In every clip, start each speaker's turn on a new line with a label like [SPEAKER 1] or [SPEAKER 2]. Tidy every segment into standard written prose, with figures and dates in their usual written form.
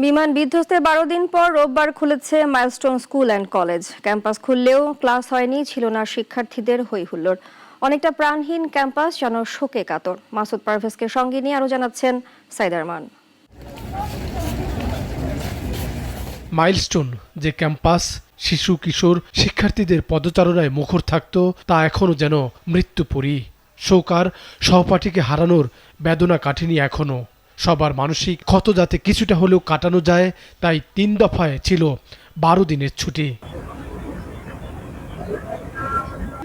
[SPEAKER 1] বিমান বিধ্বস্তের 12 দিন পর রোববার খুলেছে Milestone School and College. Campus খুললেও ক্লাস হয়নি, ছিল না শিক্ষার্থীদের হই-হুল্লোড়। অনেকটা প্রাণহীন ক্যাম্পাস যেন শোকে কাতর। মাসুদ পারভেজকে সঙ্গে নিয়ে আরো জানাচ্ছেন সাইদ আরমান।
[SPEAKER 2] মাইলস্টোন যে ক্যাম্পাস শিশু কিশোর শিক্ষার্থীদের পদচারণায় মুখর থাকত, তা এখনো যেন মৃত্যুপুরী। শোকার সহপাঠীকে হারানোর বেদনা কাটেনি এখনো। সবার মানসিক ক্ষত যাতে কিছুটা হলেও কাটানো যায়, তাই 3 দফায় ছিল 12 দিনের ছুটি।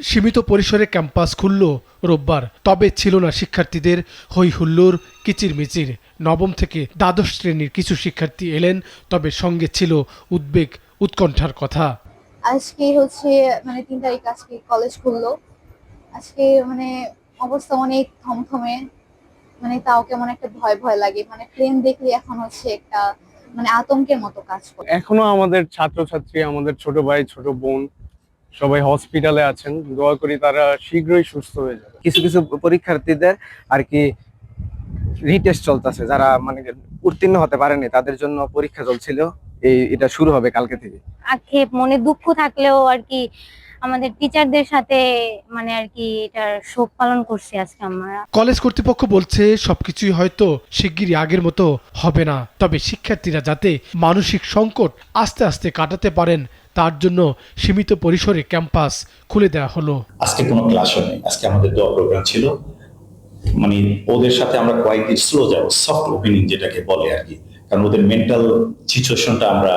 [SPEAKER 2] সীমিত পরিসরে ক্যাম্পাস খুলল রোববার, তবে ছিল না শিক্ষার্থীদের হই হুল্লোড় কিচিরমিচির। নবম থেকে দ্বাদশ শ্রেণীর কিছু শিক্ষার্থী এলেন, তবে সঙ্গে ছিল উদ্বেগ উৎকণ্ঠার কথা।
[SPEAKER 3] আজকে হচ্ছে 3 তারিখ, আজকে কলেজ খুললো। আজকে অবস্থা অনেক থমথমে, তাও কেমন একটা ভয় ভয় লাগে। প্লেন দেখলে এখন হচ্ছে একটা আতঙ্কের মতো কাজ করে।
[SPEAKER 4] এখনো আমাদের ছাত্রছাত্রী, আমাদের ছোট ভাই ছোট বোন সবাই হসপিটালে আছেন। দোয়া করি তারা শীঘ্রই সুস্থ হয়ে যাবে।
[SPEAKER 5] কিছু কিছু পরীক্ষার্থীদের আর কি রিটেস্ট চলতেছে, যারা উত্তীর্ণ হতে পারেনি তাদের জন্য পরীক্ষা চলছিল। এটা শুরু হবে কালকে থেকে।
[SPEAKER 6] আক্ষেপ মনে দুঃখ থাকলেও আর কি আমাদের টিচারদের সাথে আর কি এটার শোক পালন করছি আজকে আমরা।
[SPEAKER 2] কলেজ কর্তৃপক্ষ বলছে সবকিছুই হয়তো শিগগিরই আগের মতো হবে না, তবে শিক্ষার্থীরা যাতে মানসিক সংকট আস্তে আস্তে কাটাতে পারেন তার জন্য সীমিত পরিসরে ক্যাম্পাস খুলে দেওয়া হলো।
[SPEAKER 7] আজকে কোনো ক্লাসও নেই, আজকে আমাদের দোয়া প্রোগ্রাম ছিল। ওদের সাথে আমরা কয়েকদিন স্লো যাবো, সফট ওপেনিং যেটাকে বলে আর কি, কারণ ওদের মেন্টাল সিচুয়েশনটা আমরা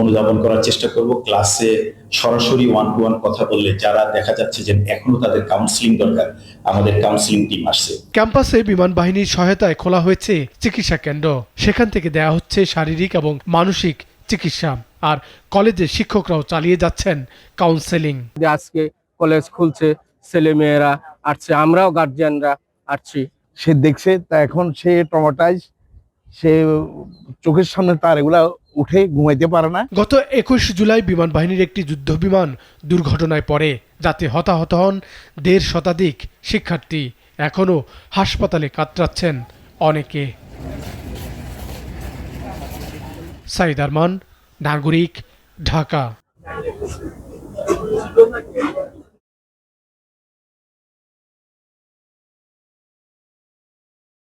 [SPEAKER 7] অনুধাবন করার চেষ্টা করব। ক্লাসে সরাসরি 1-to-1 কথা বললে যারা দেখা যাচ্ছে যে এখনো তাদের কাউন্সিলিং দরকার, আমাদের কাউন্সিলিং টিম আসছে।
[SPEAKER 2] ক্যাম্পাসে বিমান বাহিনীর সহায়তায় খোলা হয়েছে চিকিৎসা কেন্দ্র। সেখান থেকে দেয়া হচ্ছে শারীরিক এবং মানসিক চিকিৎসা। আর কলেজের শিক্ষকরাও চালিয়ে যাচ্ছেন কাউন্সেলিং।
[SPEAKER 4] আজকে কলেজ খুলছে, ছেলে মেয়েরা আসছে, আমরাও গার্জিয়ানরা আসছি।
[SPEAKER 8] সে দেখছে, তা এখন সে ট্রমাটাইজ, সে চোখের সামনে তার এগুলা উঠে ঘুমাইতে পারে না।
[SPEAKER 2] গত 21 জুলাই বিমান বাহিনীর একটি যুদ্ধ বিমান দুর্ঘটনায় পড়ে, যাতে হতাহত হন 1.5 শতাধিক শিক্ষার্থী। এখনো হাসপাতালে কাতরাচ্ছেন অনেকে। সাইদ আরমান, নাগরিক, ঢাকা।